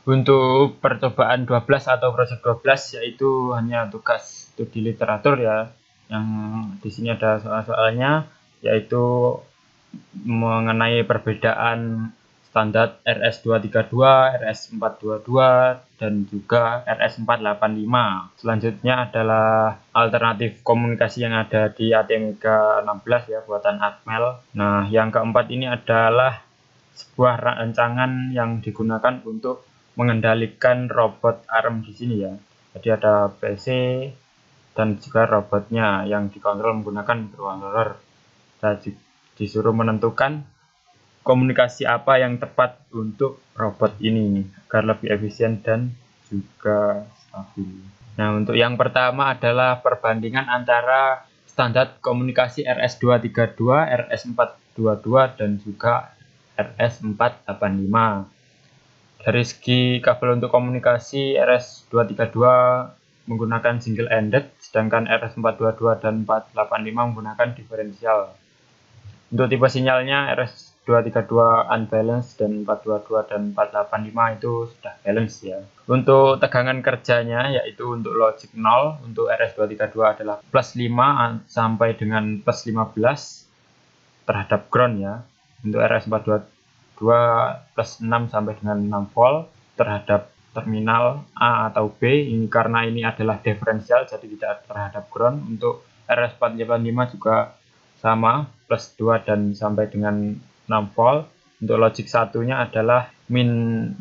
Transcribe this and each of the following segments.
Untuk percobaan 12 atau proyek 12 yaitu hanya tugas studi literatur ya. Yang di sini ada soal-soalnya yaitu mengenai perbedaan standar RS232, RS422 dan juga RS485. Selanjutnya adalah alternatif komunikasi yang ada di ATmega 16 ya, buatan Atmel. Nah, yang keempat ini adalah sebuah rancangan yang digunakan untuk mengendalikan robot ARM di sini ya. Jadi ada PC dan juga robotnya yang dikontrol menggunakan microcontroller. Kita disuruh menentukan komunikasi apa yang tepat untuk robot ini agar lebih efisien dan juga stabil. Nah, untuk yang pertama adalah perbandingan antara standar komunikasi RS232, RS422 dan juga RS485. Dari segi kabel untuk komunikasi, RS232 menggunakan single ended, sedangkan RS422 dan 485 menggunakan diferensial. Untuk tipe sinyalnya RS232 unbalanced dan 422 dan 485 itu sudah balance ya. Untuk tegangan kerjanya yaitu untuk logic 0 untuk RS232 adalah plus 5 sampai dengan plus 15 terhadap ground ya. Untuk RS422 plus 6 sampai dengan 6 volt terhadap terminal A atau B, ini karena ini adalah diferensial jadi tidak terhadap ground. Untuk RS485 juga sama, plus 2 dan sampai dengan 6 volt. Untuk logic satunya adalah min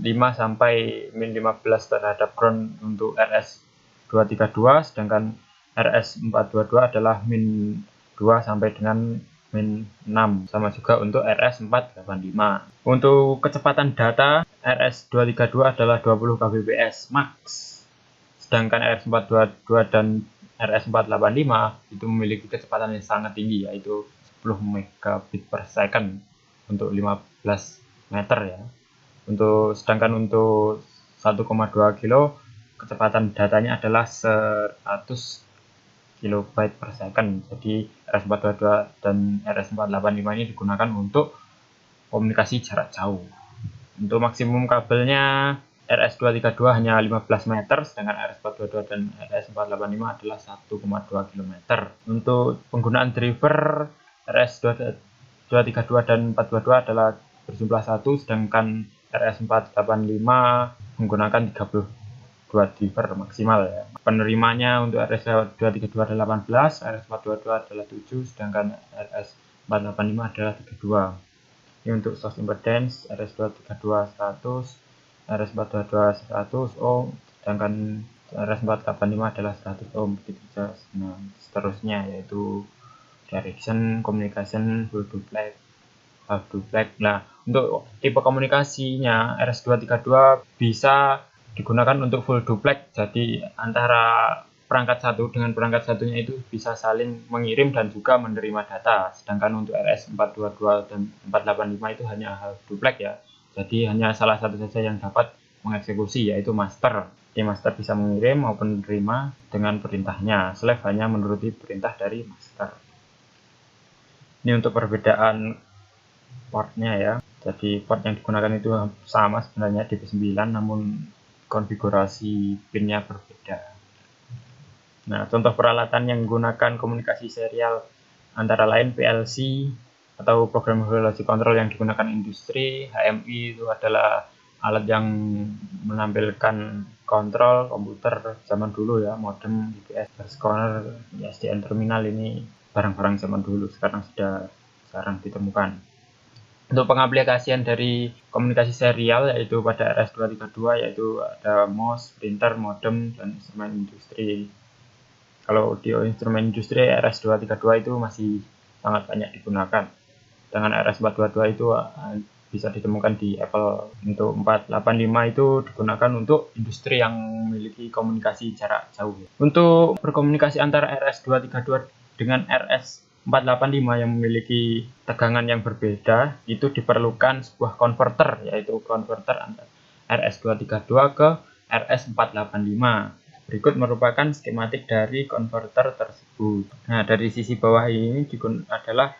5 sampai min 15 terhadap ground untuk RS232, sedangkan RS422 adalah min 2 sampai dengan min 6, sama juga untuk RS485. Untuk kecepatan data, RS232 adalah 20 kbps max, sedangkan RS422 dan RS485 itu memiliki kecepatan yang sangat tinggi yaitu 10 megabit per second untuk 15 meter ya. Sedangkan untuk 1,2 kilo kecepatan datanya adalah 100 kilobyte per second. Jadi RS422 dan RS485 ini digunakan untuk komunikasi jarak jauh. Untuk maksimum kabelnya RS232 hanya 15 meter, sedangkan RS422 dan RS485 adalah 1,2 km. Untuk penggunaan driver, RS232 dan 422 adalah berjumlah 1, sedangkan RS485 menggunakan 32 driver maksimal ya. Penerimanya untuk RS232 adalah 18, RS422 adalah 7, sedangkan RS485 adalah 32. Ini untuk source impedance RS232 100, RS422 100 ohm, sedangkan RS485 adalah 100 ohm, begitu saja. Nah, seterusnya yaitu direction, communication, full duplex, half duplex. Nah, untuk tipe komunikasinya RS232 bisa digunakan untuk full duplex, jadi antara perangkat satu dengan perangkat satunya itu bisa saling mengirim dan juga menerima data. Sedangkan untuk RS422 dan 485 itu hanya half duplex ya. Jadi hanya salah satu saja yang dapat mengeksekusi yaitu master. Jadi master bisa mengirim maupun menerima dengan perintahnya. Slave hanya menuruti perintah dari master. Ini untuk perbedaan portnya ya. Jadi port yang digunakan itu sama sebenarnya di P9 namun konfigurasi pinnya berbeda. Nah, contoh peralatan yang menggunakan komunikasi serial antara lain PLC atau Programmable Logic Control yang digunakan industri. HMI itu adalah alat yang menampilkan kontrol komputer zaman dulu ya, modem, UPS, scanner, SDN terminal, ini barang-barang zaman dulu, sekarang sudah jarang ditemukan. Untuk pengaplikasian dari komunikasi serial yaitu pada RS232 yaitu ada MOS, printer, modem, dan instrumen industri. Kalau di instrumen industri RS232 itu masih sangat banyak digunakan. Dengan RS422 itu bisa ditemukan di Apple. Untuk 485 itu digunakan untuk industri yang memiliki komunikasi jarak jauh. Untuk berkomunikasi antara RS232 dengan RS485 yang memiliki tegangan yang berbeda, itu diperlukan sebuah konverter, yaitu konverter antara RS232 ke RS485. Berikut merupakan skematik dari konverter tersebut. Nah, dari sisi bawah ini adalah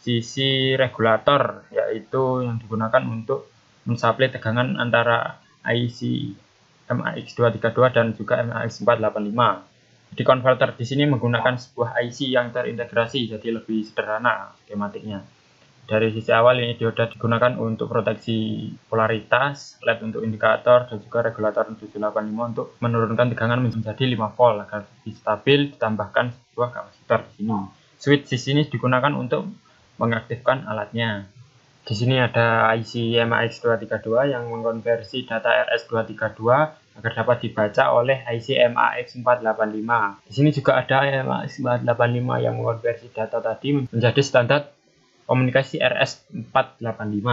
sisi regulator, yaitu yang digunakan untuk mensuplai tegangan antara IC MAX232 dan juga MAX485. Jadi konverter di sini menggunakan sebuah IC yang terintegrasi, jadi lebih sederhana skematiknya. Dari sisi awal ini dioda digunakan untuk proteksi polaritas, LED untuk indikator, dan juga regulator 785 untuk menurunkan tegangan menjadi 5 volt agar lebih stabil. Ditambahkan sebuah kapasitor di sini. Switch di sini digunakan untuk mengaktifkan alatnya. Di sini ada IC MAX232 yang mengkonversi data RS232 agar dapat dibaca oleh IC MAX485. Di sini juga ada MAX485 yang mengkonversi data tadi menjadi standar komunikasi RS485.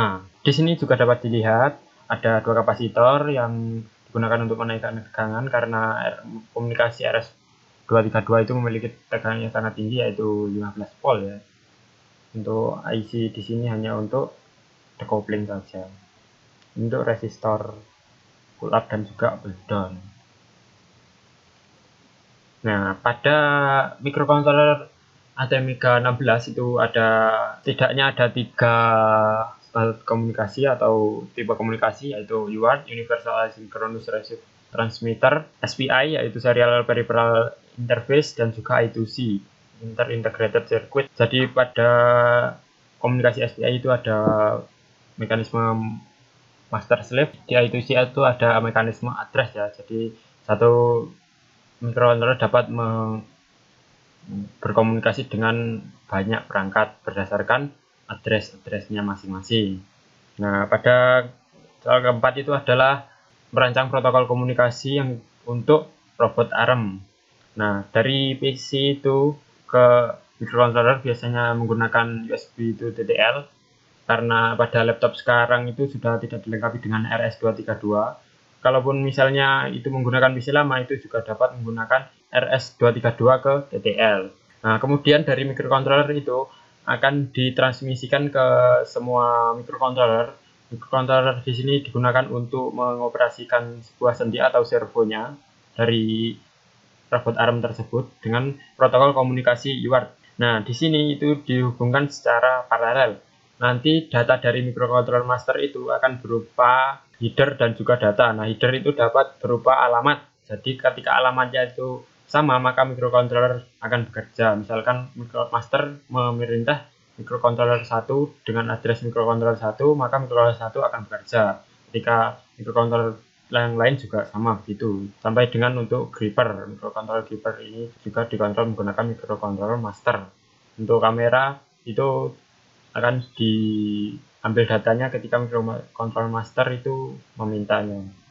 Di sini juga dapat dilihat ada dua kapasitor yang digunakan untuk menaikkan tegangan karena komunikasi RS232 itu memiliki tegangan yang sangat tinggi, yaitu 15 volt ya. Untuk IC di sini hanya untuk decoupling saja. Untuk resistor pull up dan juga pull down. Nah, pada microcontroller ATmega 16 itu setidaknya ada 3 standar komunikasi atau tipe komunikasi, yaitu UART, Universal Asynchronous Transmitter, SPI yaitu Serial Peripheral Interface, dan juga I2C, Inter-Integrated Circuit. Jadi pada komunikasi SPI itu ada mekanisme master slave, di I2C itu ada mekanisme address ya. Jadi satu microcontroller dapat berkomunikasi dengan banyak perangkat berdasarkan address-addressnya masing-masing. Nah, pada soal keempat itu adalah merancang protokol komunikasi yang untuk robot ARM. Nah, dari PC itu ke microcontroller biasanya menggunakan USB to TTL, karena pada laptop sekarang itu sudah tidak dilengkapi dengan RS232. Kalaupun misalnya itu menggunakan PC lama, itu juga dapat menggunakan RS232 ke TTL. Nah, kemudian dari microcontroller itu akan ditransmisikan ke semua microcontroller. Microcontroller di sini digunakan untuk mengoperasikan sebuah sendi atau servonya dari robot ARM tersebut dengan protokol komunikasi UART. Nah, di sini itu dihubungkan secara paralel. Nanti data dari microcontroller master itu akan berupa header dan juga data. Nah, header itu dapat berupa alamat. Jadi ketika alamatnya itu sama, maka microcontroller akan bekerja. Misalkan master memerintah microcontroller 1 dengan address microcontroller 1, maka microcontroller 1 akan bekerja. Ketika microcontroller yang lain juga sama begitu. Sampai dengan untuk gripper, microcontroller gripper ini juga dikontrol menggunakan microcontroller master. Untuk kamera itu akan diambil datanya ketika microcontroller master itu memintanya.